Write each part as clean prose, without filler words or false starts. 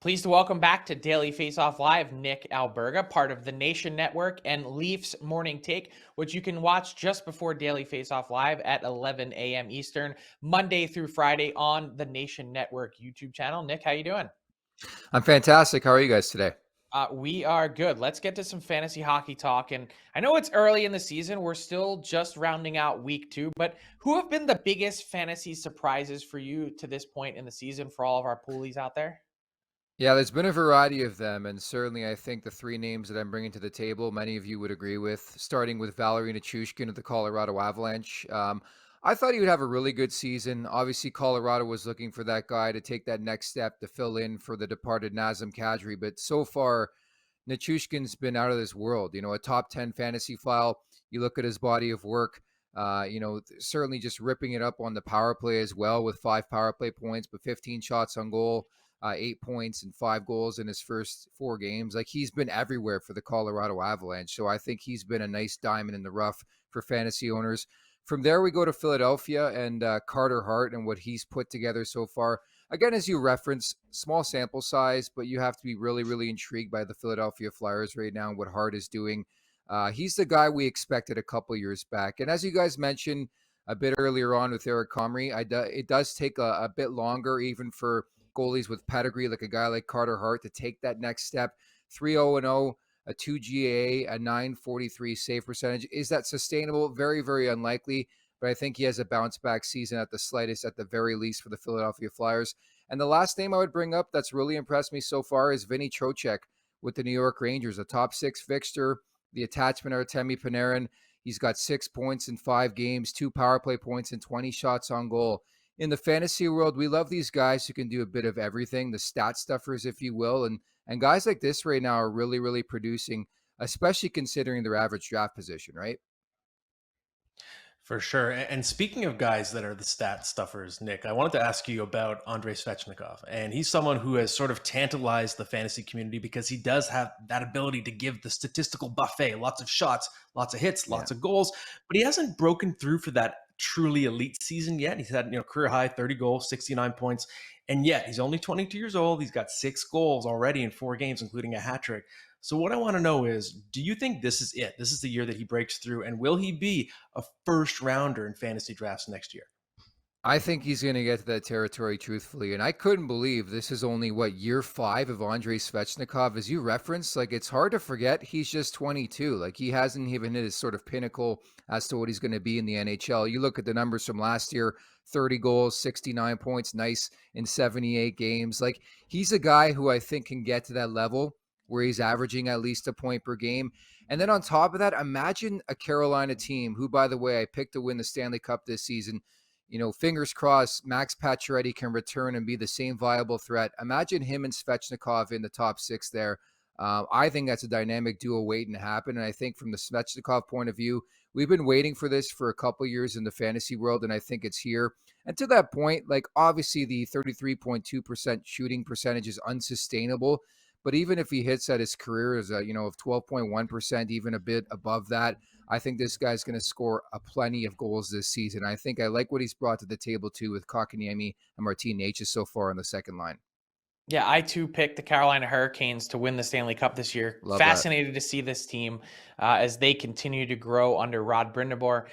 Pleased to welcome back to Daily Faceoff Live, Nick Alberga, part of the Nation Network and Leafs Morning Take, which you can watch just before Daily Faceoff Live at 11 a.m. Eastern, Monday through Friday on the Nation Network YouTube channel. Nick, how you doing? I'm fantastic. How are you guys today? We are good. Let's get to some fantasy hockey talk. And I know it's early in the season. We're still just rounding out week 2, but who have been the biggest fantasy surprises for you to this point in the season for all of our poolies out there? Yeah, there's been a variety of them, and certainly I think the three names that I'm bringing to the table, many of you would agree with, starting with Valerie Nichushkin of the Colorado Avalanche. I thought he would have a really good season. Obviously, Colorado was looking for that guy to take that next step to fill in for the departed Nazem Kadri, but so far, Nichushkin's been out of this world. A top 10 fantasy file. You look at his body of work. Certainly just ripping it up on the power play as well with 5 power play points, but 15 shots on goal, 8 points and 5 goals in his first 4 games. Like, he's been everywhere for the Colorado Avalanche. So I think he's been a nice diamond in the rough for fantasy owners. From there, we go to Philadelphia and Carter Hart and what he's put together so far. Again, as you reference, small sample size, but you have to be really, really intrigued by the Philadelphia Flyers right now and what Hart is doing. He's the guy we expected a couple years back. And as you guys mentioned a bit earlier on with Eric Comrie, it does take a bit longer even for goalies with pedigree, like a guy like Carter Hart, to take that next step. 3-0-0, a 2 GAA, a 943 save percentage. Is that sustainable? Very, very unlikely. But I think he has a bounce back season at the slightest, at the very least, for the Philadelphia Flyers. And the last name I would bring up that's really impressed me so far is Vinny Trocheck with the New York Rangers, a top 6 fixture, the attachment Artemi Panarin. He's got 6 points in 5 games, 2 power play points, and 20 shots on goal. In the fantasy world, we love these guys who can do a bit of everything, the stat stuffers, if you will. And guys like this right now are really, really producing, especially considering their average draft position, right? For sure. And speaking of guys that are the stat stuffers, Nick, I wanted to ask you about Andrei Svechnikov. And he's someone who has sort of tantalized the fantasy community because he does have that ability to give the statistical buffet, lots of shots, lots of hits, Yeah. lots of goals, but he hasn't broken through for that truly elite season yet. He's had, career high 30 goals, 69 points. And yet he's only 22 years old. He's got 6 goals already in 4 games, including a hat trick. So what I want to know is, do you think this is it? This is the year that he breaks through, and will he be a first rounder in fantasy drafts next year? I think he's going to get to that territory, truthfully. And I couldn't believe this is only, year 5 of Andrei Svechnikov. As you referenced, it's hard to forget he's just 22. Like, he hasn't even hit his sort of pinnacle as to what he's going to be in the NHL. You look at the numbers from last year, 30 goals, 69 points, nice in 78 games. Like, he's a guy who I think can get to that level where he's averaging at least a point per game. And then on top of that, imagine a Carolina team who, by the way, I picked to win the Stanley Cup this season. Fingers crossed, Max Pacioretty can return and be the same viable threat. Imagine him and Svechnikov in the top 6 there. I think that's a dynamic duo waiting to happen. And I think from the Svechnikov point of view, we've been waiting for this for a couple years in the fantasy world, and I think it's here. And to that point, obviously the 33.2% shooting percentage is unsustainable. But even if he hits at his career as of 12.1%, even a bit above that, I think this guy's going to score a plenty of goals this season. I think I like what he's brought to the table too with Kotkaniemi and Martin Necas so far on the second line. Yeah, I too picked the Carolina Hurricanes to win the Stanley Cup this year. Love that. Fascinated to see this team as they continue to grow under Rod Brindamore.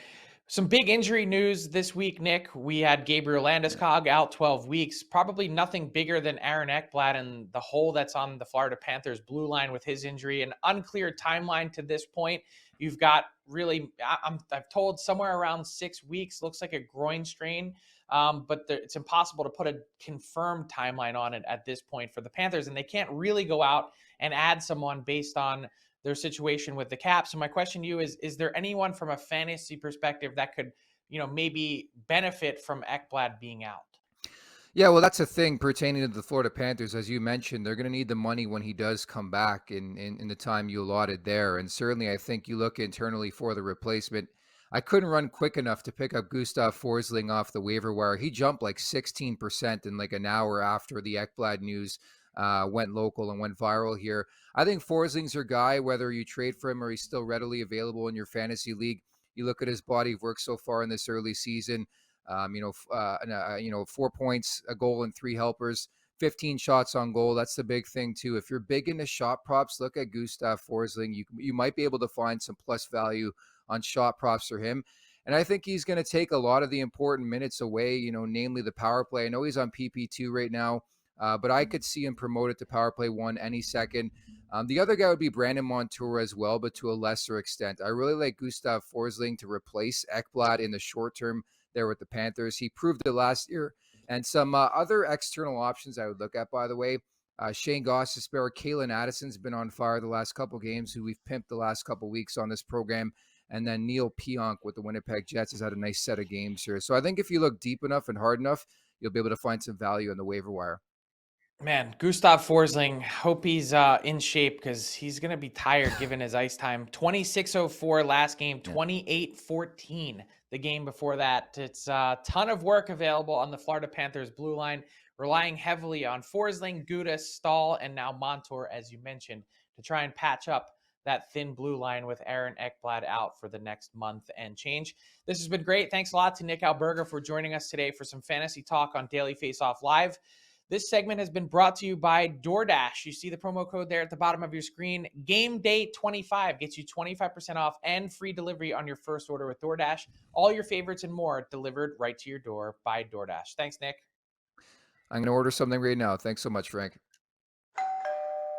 Some big injury news this week, Nick. We had Gabriel Landeskog out 12 weeks. Probably nothing bigger than Aaron Ekblad and the hole that's on the Florida Panthers blue line with his injury. An unclear timeline to this point. You've got really, I've told somewhere around 6 weeks. Looks like a groin strain, but it's impossible to put a confirmed timeline on it at this point for the Panthers, and they can't really go out and add someone based on their situation with the cap. So my question to you is there anyone from a fantasy perspective that could, maybe benefit from Ekblad being out? Yeah, well, that's a thing pertaining to the Florida Panthers. As you mentioned, they're going to need the money when he does come back in the time you allotted there. And certainly, I think you look internally for the replacement. I couldn't run quick enough to pick up Gustav Forsling off the waiver wire. He jumped 16% in an hour after the Ekblad news went local and went viral here. I think Forsling's your guy, whether you trade for him or he's still readily available in your fantasy league. You look at his body of work so far in this early season. 4 points, a goal, and 3 helpers, 15 shots on goal. That's the big thing too. If you're big into shot props, look at Gustav Forsling. You might be able to find some plus value on shot props for him. And I think he's going to take a lot of the important minutes away, namely the power play. I know he's on PP2 right now, but I could see him promoted to power play 1 any second. The other guy would be Brandon Montour as well, but to a lesser extent. I really like Gustav Forsling to replace Ekblad in the short term there with the Panthers. He proved it last year. And some other external options I would look at, by the way, Shane Gostisbehere, Kalen Addison's been on fire the last couple games, who we've pimped the last couple weeks on this program. And then Neil Pionk with the Winnipeg Jets has had a nice set of games here. So I think if you look deep enough and hard enough, you'll be able to find some value on the waiver wire. Man, Gustav Forsling, hope he's in shape because he's going to be tired given his ice time. 26:04 last game, 28:14 the game before that. It's a ton of work available on the Florida Panthers blue line, relying heavily on Forsling, Gudas, Stahl, and now Montour, as you mentioned, to try and patch up that thin blue line with Aaron Ekblad out for the next month and change. This has been great. Thanks a lot to Nick Alberga for joining us today for some fantasy talk on Daily Faceoff Live. This segment has been brought to you by DoorDash. You see the promo code there at the bottom of your screen. Game Day 25 gets you 25% off and free delivery on your first order with DoorDash. All your favorites and more delivered right to your door by DoorDash. Thanks, Nick. I'm going to order something right now. Thanks so much, Frank.